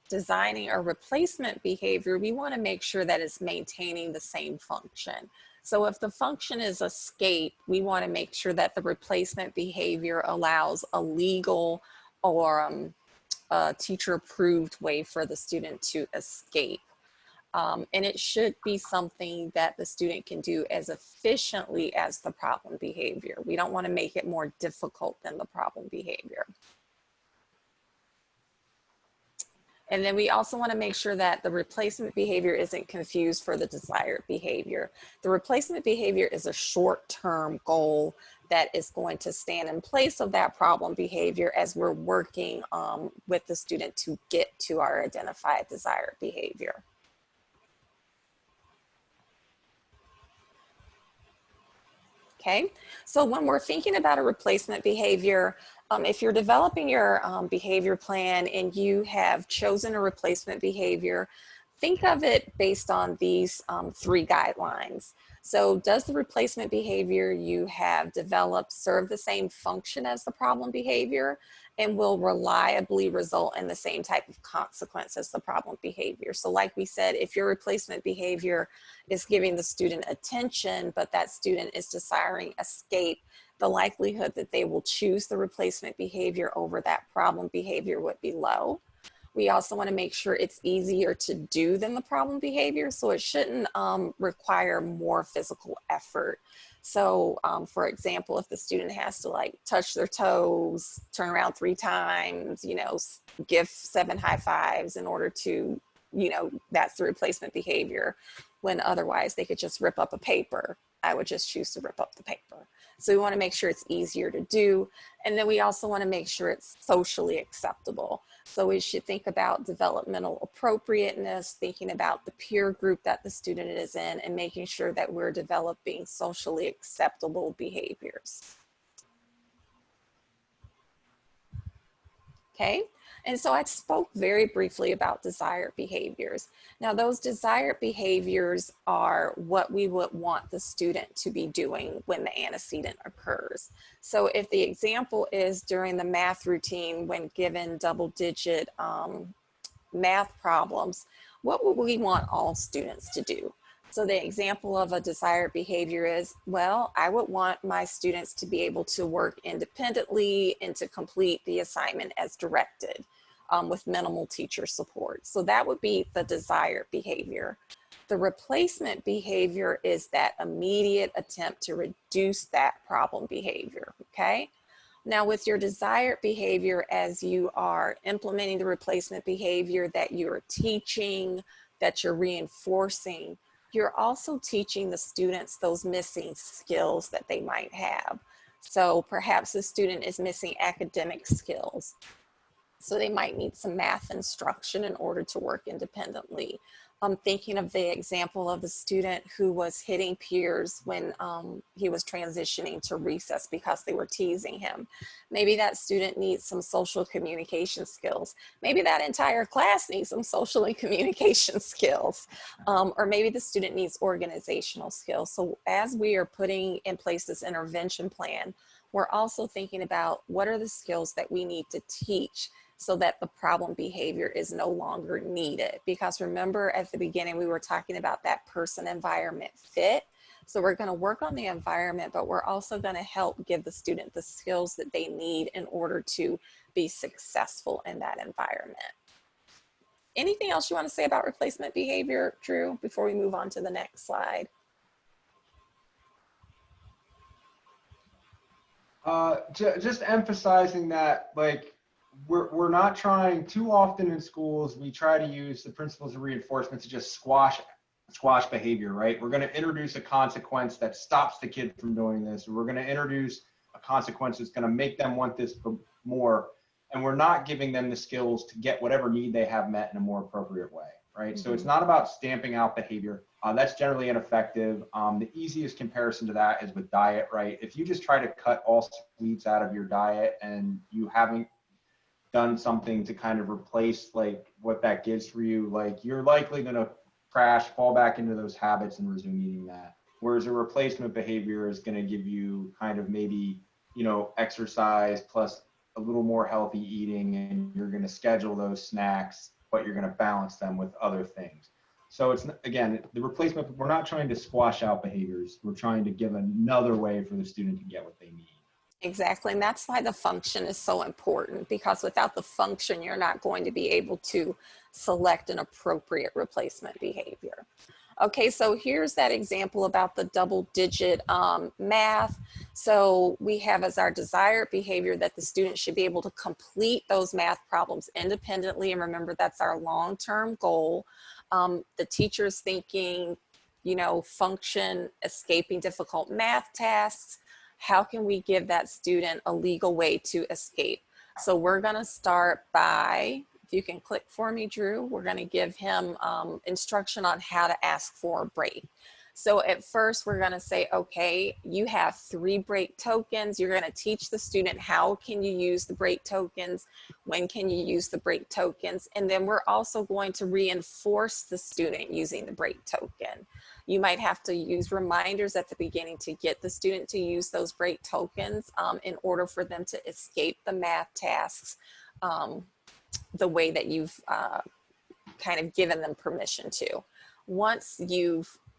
designing a replacement behavior, we want to make sure that it's maintaining the same function. So if the function is escape, we want to make sure that the replacement behavior allows a legal or a teacher-approved way for the student to escape. And it should be something that the student can do as efficiently as the problem behavior. We don't want to make it more difficult than the problem behavior. And then we also want to make sure that the replacement behavior isn't confused for the desired behavior. The replacement behavior is a short-term goal that is going to stand in place of that problem behavior as we're working with the student to get to our identified desired behavior. Okay, so when we're thinking about a replacement behavior, if you're developing your behavior plan and you have chosen a replacement behavior, think of it based on these 3 guidelines. So does the replacement behavior you have developed serve the same function as the problem behavior and will reliably result in the same type of consequence as the problem behavior? So like we said, if your replacement behavior is giving the student attention, but that student is desiring escape, the likelihood that they will choose the replacement behavior over that problem behavior would be low. We also want to make sure it's easier to do than the problem behavior, so it shouldn't require more physical effort. So for example, if the student has to like touch their toes, turn around 3 times, you know, give 7 high fives in order to, you know, that's the replacement behavior, when otherwise they could just rip up a paper. I would just choose to rip up the paper. So we want to make sure it's easier to do. And then we also want to make sure it's socially acceptable. So we should think about developmental appropriateness, thinking about the peer group that the student is in, and making sure that we're developing socially acceptable behaviors. Okay, and so I spoke very briefly about desired behaviors. Now those desired behaviors are what we would want the student to be doing when the antecedent occurs. So if the example is during the math routine when given double-digit math problems, what would we want all students to do? So the example of a desired behavior is, well, I would want my students to be able to work independently and to complete the assignment as directed with minimal teacher support. So that would be the desired behavior. The replacement behavior is that immediate attempt to reduce that problem behavior, okay? Now with your desired behavior, as you are implementing the replacement behavior that you're teaching, that you're reinforcing, you're also teaching the students those missing skills that they might have. So perhaps the student is missing academic skills. So they might need some math instruction in order to work independently. I'm thinking of the example of the student who was hitting peers when he was transitioning to recess because they were teasing him. Maybe that student needs some social communication skills. Maybe that entire class needs some social and communication skills. Or maybe the student needs organizational skills. So as we are putting in place this intervention plan, we're also thinking about what are the skills that we need to teach so that the problem behavior is no longer needed. Because remember at the beginning, we were talking about that person environment fit. So we're gonna work on the environment, but we're also gonna help give the student the skills that they need in order to be successful in that environment. Anything else you want to say about replacement behavior, Drew, before we move on to the next slide? Just emphasizing that, like, we're not trying, too often in schools, we try to use the principles of reinforcement to just squash behavior, right? We're going to introduce a consequence that stops the kid from doing this. We're going to introduce a consequence that's going to make them want this more. And we're not giving them the skills to get whatever need they have met in a more appropriate way, right? So it's not about stamping out behavior. That's generally ineffective. The easiest comparison to that is with diet, right? If you just try to cut all sweets out of your diet and you haven't done something to kind of replace like what that gives for you, like you're likely going to crash, fall back into those habits and resume eating that. Whereas a replacement behavior is going to give you kind of maybe, you know, exercise plus a little more healthy eating, and you're going to schedule those snacks, but you're going to balance them with other things. So it's, again, the replacement, we're not trying to squash out behaviors. We're trying to give another way for the student to get what they need. Exactly, and that's why the function is so important, because without the function, you're not going to be able to select an appropriate replacement behavior. Okay, so here's that example about the double-digit math. So we have as our desired behavior that the student should be able to complete those math problems independently, and remember, that's our long-term goal. The teacher's thinking, you know, function, escaping difficult math tasks. How can we give that student a legal way to escape? So we're going to start by, if you can click for me, Drew, we're going to give him instruction on how to ask for a break. So at first we're going to say, okay, you have 3 break tokens. You're going to teach the student how can you use the break tokens, when can you use the break tokens, and then we're also going to reinforce the student using the break token. You might have to use reminders at the beginning to get the student to use those break tokens in order for them to escape the math tasks the way that you've kind of given them permission to. Once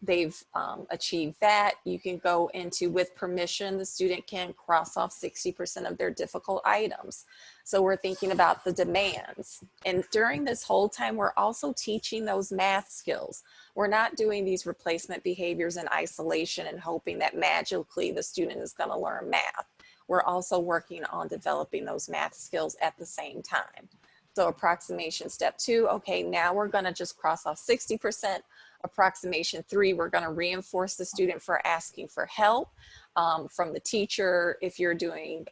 they've achieved that, you can go into, with permission, the student can cross off 60% of their difficult items. So we're thinking about the demands. And during this whole time, we're also teaching those math skills. We're not doing these replacement behaviors in isolation and hoping that magically the student is going to learn math. We're also working on developing those math skills at the same time. So approximation step 2, okay, now we're going to just cross off 60%. Approximation 3, we're going to reinforce the student for asking for help from the teacher. If you're doing,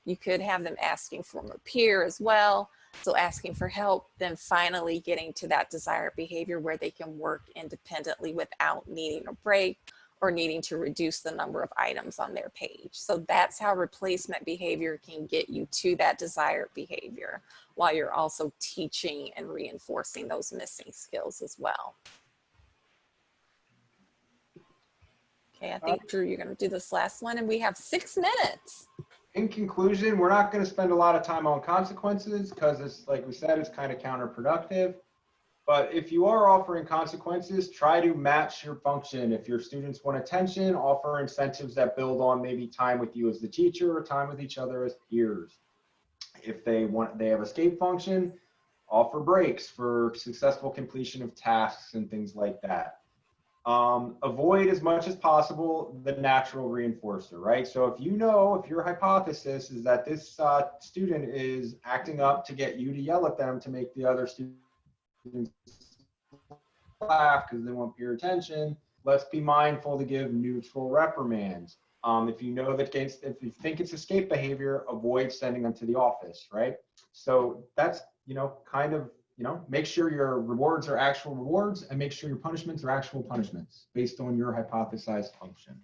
you could have them asking from a peer as well. So asking for help, then finally getting to that desired behavior where they can work independently without needing a break or needing to reduce the number of items on their page. So that's how replacement behavior can get you to that desired behavior, while you're also teaching and reinforcing those missing skills as well. Okay, I think, Drew, you're going to do this last one, and we have 6 minutes. In conclusion, we're not going to spend a lot of time on consequences because it's, like we said, it's kind of counterproductive. But if you are offering consequences, try to match your function. If your students want attention, offer incentives that build on maybe time with you as the teacher or time with each other as peers. If they have escape function, offer breaks for successful completion of tasks and things like that. Avoid as much as possible the natural reinforcer, right? So if you know, if your hypothesis is that this student is acting up to get you to yell at them to make the other students laugh because they want peer attention, let's be mindful to give neutral reprimands. If you know that if you think it's escape behavior, avoid sending them to the office, right? So that's, you know, kind of, you know, make sure your rewards are actual rewards and make sure your punishments are actual punishments based on your hypothesized function.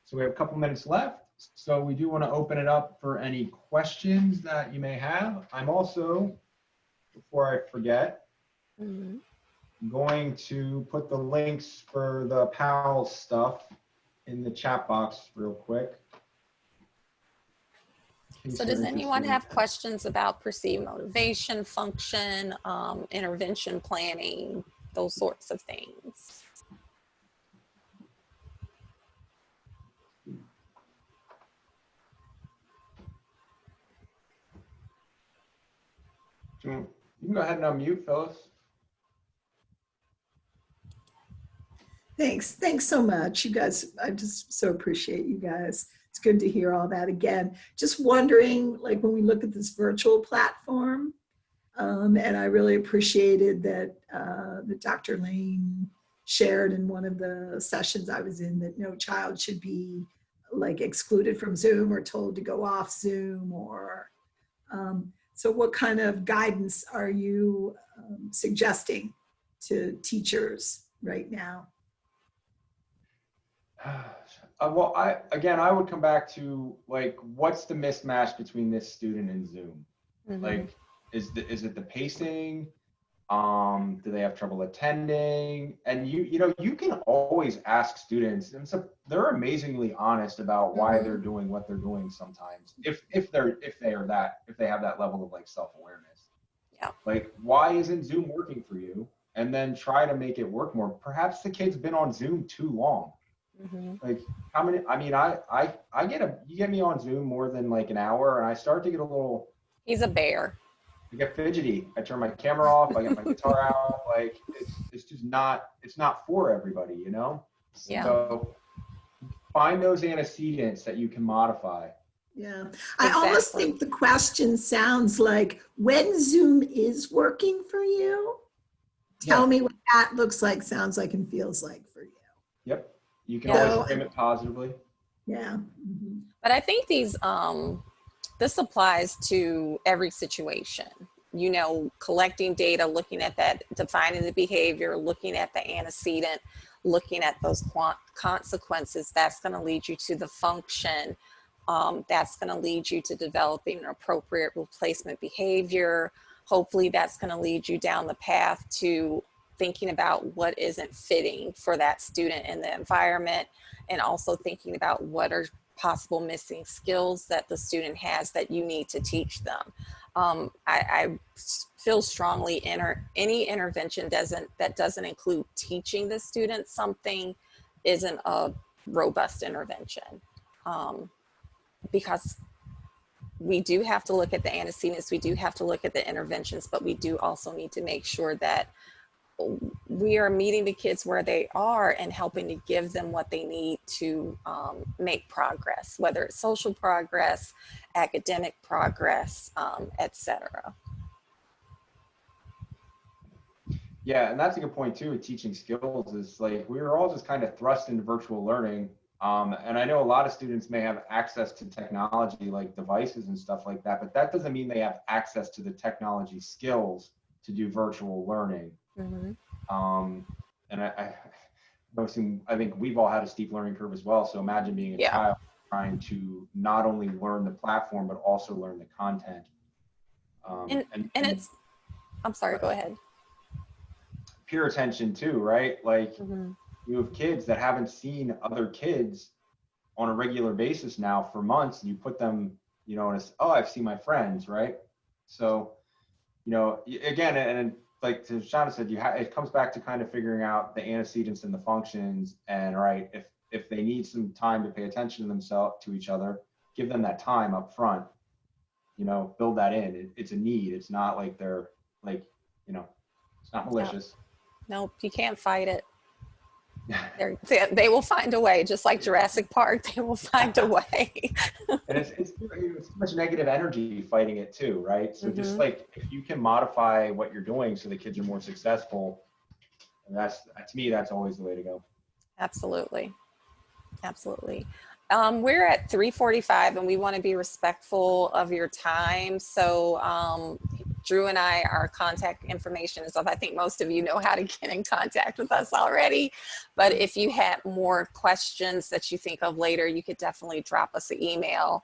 So we have a couple minutes left. So we do want to open it up for any questions that you may have. I'm also, before I forget, going to put the links for the PAL stuff in the chat box real quick. So does anyone have questions about perceived motivation, function, intervention planning, those sorts of things? You can go ahead and unmute, Phyllis. Thanks so much. You guys, I just so appreciate you guys. It's good to hear all that again. Just wondering, like when we look at this virtual platform, and I really appreciated that that Dr. Lane shared in one of the sessions I was in that no child should be like excluded from Zoom or told to go off Zoom or, so what kind of guidance are you suggesting to teachers right now? Well, I would come back to like, what's the mismatch between this student and Zoom? Mhm. Like, is it the pacing? Do they have trouble attending? And you can always ask students, and so they're amazingly honest about why they're doing what they're doing sometimes. If they have that level of like self-awareness. Yeah. Like, why isn't Zoom working for you? And then try to make it work more. Perhaps the kid's been on Zoom too long. Like, how many? I mean, you get me on Zoom more than like an hour, and I start to get a little. He's a bear. I get fidgety. I turn my camera off. I get my guitar out. Like, it's just not. It's not for everybody, you know. Yeah. So find those antecedents that you can modify. Yeah, I almost think the question sounds like, when Zoom is working for you, tell me what that looks like, sounds like, and feels like for you. Yep. You can always frame it positively. Yeah. But I think this applies to every situation. You know, collecting data, looking at that, defining the behavior, looking at the antecedent, looking at those consequences, that's going to lead you to the function. That's going to lead you to developing an appropriate replacement behavior. Hopefully that's going to lead you down the path to thinking about what isn't fitting for that student in the environment, and also thinking about what are possible missing skills that the student has that you need to teach them. I feel strongly any intervention that doesn't include teaching the student something isn't a robust intervention, because we do have to look at the antecedents, we do have to look at the interventions, but we do also need to make sure that we are meeting the kids where they are and helping to give them what they need to make progress, whether it's social progress, academic progress, etc. Yeah, and that's a good point too with teaching skills, is like we were all just kind of thrust into virtual learning. And I know a lot of students may have access to technology like devices and stuff like that, but that doesn't mean they have access to the technology skills to do virtual learning. And I think we've all had a steep learning curve as well. So imagine being a child trying to not only learn the platform, but also learn the content. And it's, I'm sorry, go ahead. Peer attention too, right? Like you have kids that haven't seen other kids on a regular basis now for months, and you put them, you know, in I've seen my friends, right? So, you know, again, and like Shonda said, it comes back to kind of figuring out the antecedents and the functions, and right, if they need some time to pay attention to themselves, to each other, give them that time up front, you know, build that in. It's a need. It's not like they're like, you know, it's not malicious. Nope, you can't fight it. They will find a way, just like Jurassic Park. They will find a way. And it's too much negative energy fighting it too, right? So just like if you can modify what you're doing so the kids are more successful, and that's, to me, that's always the way to go. Absolutely, absolutely. We're at 3:45, and we want to be respectful of your time. So Drew and I, our contact information is up. I think most of you know how to get in contact with us already. But if you have more questions that you think of later, you could definitely drop us an email.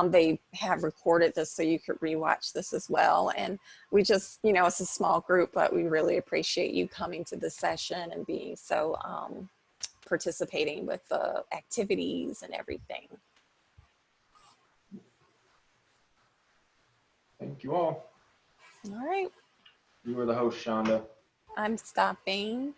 They have recorded this so you could rewatch this as well. And we just, you know, it's a small group, but we really appreciate you coming to the session and being so participating with the activities and everything. Thank you all. All right. You were the host, Shonda. I'm stopping.